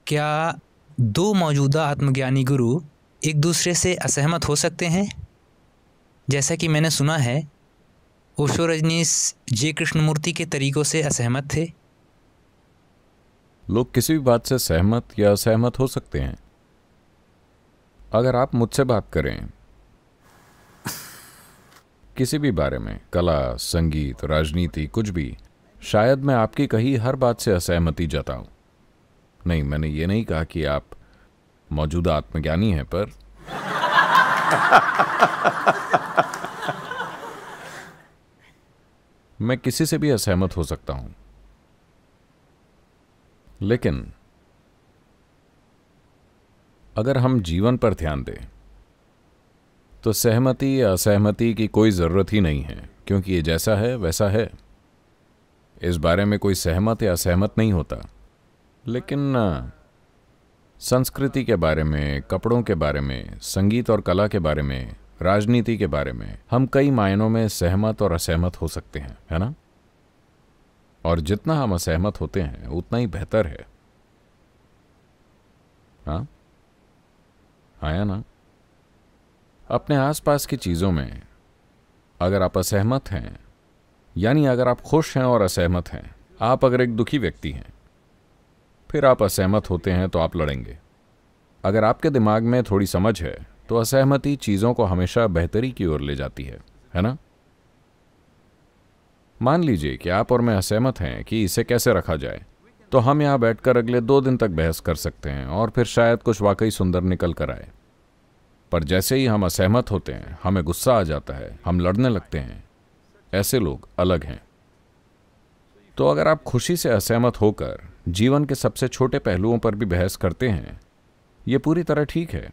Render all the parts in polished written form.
क्या दो मौजूदा आत्मज्ञानी गुरु एक दूसरे से असहमत हो सकते हैं? जैसा कि मैंने सुना है, ओशो रजनीश जे कृष्णमूर्ति के तरीकों से असहमत थे। लोग किसी भी बात से सहमत या असहमत हो सकते हैं। अगर आप मुझसे बात करें किसी भी बारे में, कला, संगीत, राजनीति, कुछ भी, शायद मैं आपकी कही हर बात से असहमति जताऊं। नहीं, मैंने ये नहीं कहा कि आप मौजूदा आत्मज्ञानी हैं, पर मैं किसी से भी असहमत हो सकता हूं। लेकिन अगर हम जीवन पर ध्यान दें तो सहमति या असहमति की कोई ज़रूरत ही नहीं है, क्योंकि ये जैसा है वैसा है। इस बारे में कोई सहमत या असहमत नहीं होता। लेकिन संस्कृति के बारे में, कपड़ों के बारे में, संगीत और कला के बारे में, राजनीति के बारे में हम कई मायनों में सहमत और असहमत हो सकते हैं, है ना? और जितना हम असहमत होते हैं उतना ही बेहतर है। हाँ, आया ना? अपने आसपास की चीज़ों में अगर आप असहमत हैं, यानी अगर आप खुश हैं और असहमत हैं, आप अगर एक दुखी व्यक्ति हैं, फिर आप असहमत होते हैं तो आप लड़ेंगे। अगर आपके दिमाग में थोड़ी समझ है तो असहमति चीज़ों को हमेशा बेहतरी की ओर ले जाती है ना? मान लीजिए कि आप और मैं असहमत हैं कि इसे कैसे रखा जाए, तो हम यहाँ बैठकर अगले 2 दिन तक बहस कर सकते हैं और फिर शायद कुछ वाकई सुंदर निकल कर आए। पर जैसे ही हम असहमत होते हैं, हमें गुस्सा आ जाता है, हम लड़ने लगते हैं। ऐसे लोग अलग हैं। तो अगर आप खुशी से असहमत होकर जीवन के सबसे छोटे पहलुओं पर भी बहस करते हैं, ये पूरी तरह ठीक है।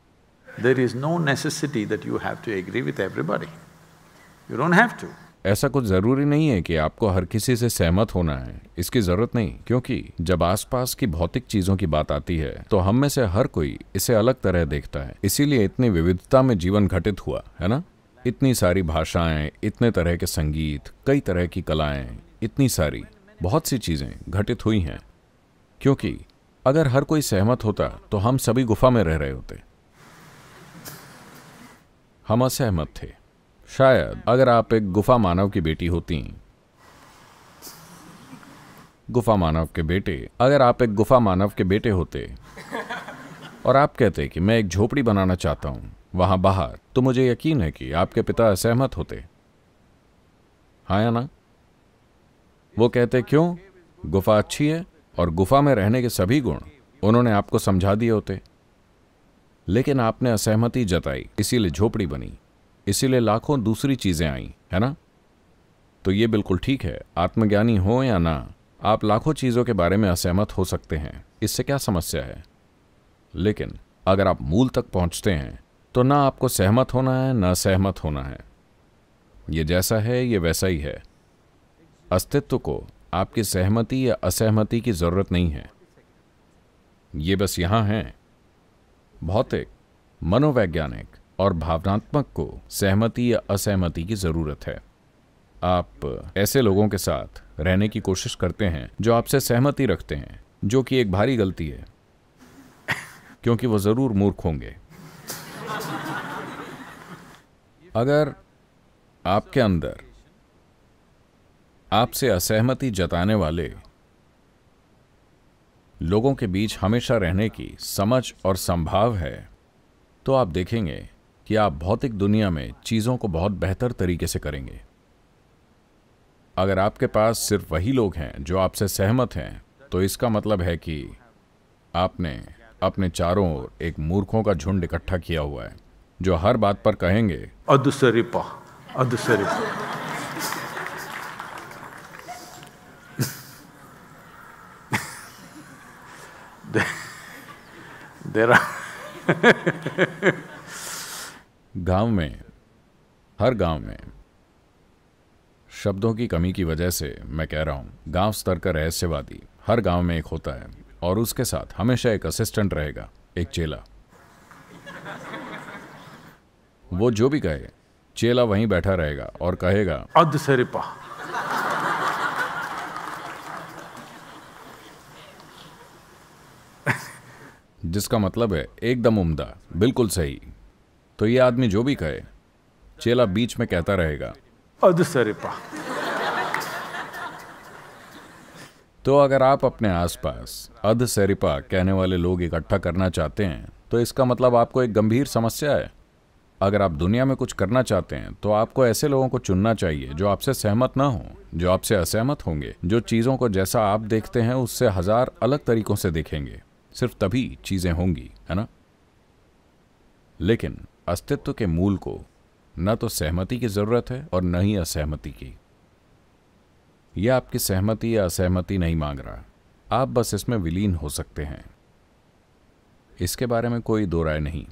There is no necessity that you have to agree with everybody. You don't have to. ऐसा कुछ जरूरी नहीं है कि आपको हर किसी से सहमत होना है, इसकी जरूरत नहीं, क्योंकि जब आसपास की भौतिक चीजों की बात आती है तो हम में से हर कोई इसे अलग तरह देखता है। इसीलिए इतनी विविधता में जीवन घटित हुआ, है ना? इतनी सारी भाषाएं, इतने तरह के संगीत, कई तरह की कलाएं, इतनी सारी बहुत सी चीजें घटित हुई हैं, क्योंकि अगर हर कोई सहमत होता तो हम सभी गुफा में रह रहे होते। हम असहमत थे। शायद अगर आप एक गुफा मानव की बेटी होती, गुफा मानव के बेटे, अगर आप एक गुफा मानव के बेटे होते और आप कहते कि मैं एक झोपड़ी बनाना चाहता हूं वहां बाहर, तो मुझे यकीन है कि आपके पिता असहमत होते। हाँ या ना? वो कहते क्यों? गुफा अच्छी है और गुफा में रहने के सभी गुण उन्होंने आपको समझा दिए होते। लेकिन आपने असहमति जताई, इसीलिए झोपड़ी बनी, इसीलिए लाखों दूसरी चीजें आई, है ना? तो ये बिल्कुल ठीक है, आत्मज्ञानी हो या ना, आप लाखों चीजों के बारे में असहमत हो सकते हैं। इससे क्या समस्या है? लेकिन अगर आप मूल तक पहुंचते हैं तो ना आपको सहमत होना है ना सहमत होना है। ये जैसा है ये वैसा ही है। अस्तित्व को आपकी सहमति या असहमति की जरूरत नहीं है। ये बस यहां है। भौतिक, मनोवैज्ञानिक और भावनात्मक को सहमति या असहमति की जरूरत है। आप ऐसे लोगों के साथ रहने की कोशिश करते हैं जो आपसे सहमति रखते हैं, जो कि एक भारी गलती है, क्योंकि वो जरूर मूर्ख होंगे। अगर आपके अंदर आपसे असहमति जताने वाले लोगों के बीच हमेशा रहने की समझ और संभाव है, तो आप देखेंगे कि आप भौतिक दुनिया में चीजों को बहुत बेहतर तरीके से करेंगे। अगर आपके पास सिर्फ वही लोग हैं जो आपसे सहमत हैं, तो इसका मतलब है कि आपने अपने चारों ओर एक मूर्खों का झुंड इकट्ठा किया हुआ है, जो हर बात पर कहेंगे अदुसरिपा, अदुसरिपा। गांव में, हर गांव में शब्दों की कमी की वजह से मैं कह रहा हूं, गांव स्तर का रहस्यवादी हर गांव में एक होता है, और उसके साथ हमेशा एक असिस्टेंट रहेगा, एक चेला। वो जो भी कहे, चेला वहीं बैठा रहेगा और कहेगा अदुसरिपा। जिसका मतलब है एकदम उम्दा, बिल्कुल सही। तो ये आदमी जो भी कहे, चेला बीच में कहता रहेगा अधसरिपा। तो अगर आप अपने आसपास अधसरिपा कहने वाले लोग इकट्ठा करना चाहते हैं तो इसका मतलब आपको एक गंभीर समस्या है। अगर आप दुनिया में कुछ करना चाहते हैं तो आपको ऐसे लोगों को चुनना चाहिए जो आपसे सहमत ना हो, जो आपसे असहमत होंगे, जो चीज़ों को जैसा आप देखते हैं उससे 1000 अलग तरीकों से देखेंगे। सिर्फ तभी चीज़ें होंगी, है ना? लेकिन अस्तित्व के मूल को न तो सहमति की ज़रूरत है और न ही असहमति की। यह आपकी सहमति या असहमति नहीं मांग रहा, आप बस इसमें विलीन हो सकते हैं। इसके बारे में कोई दो राय नहीं।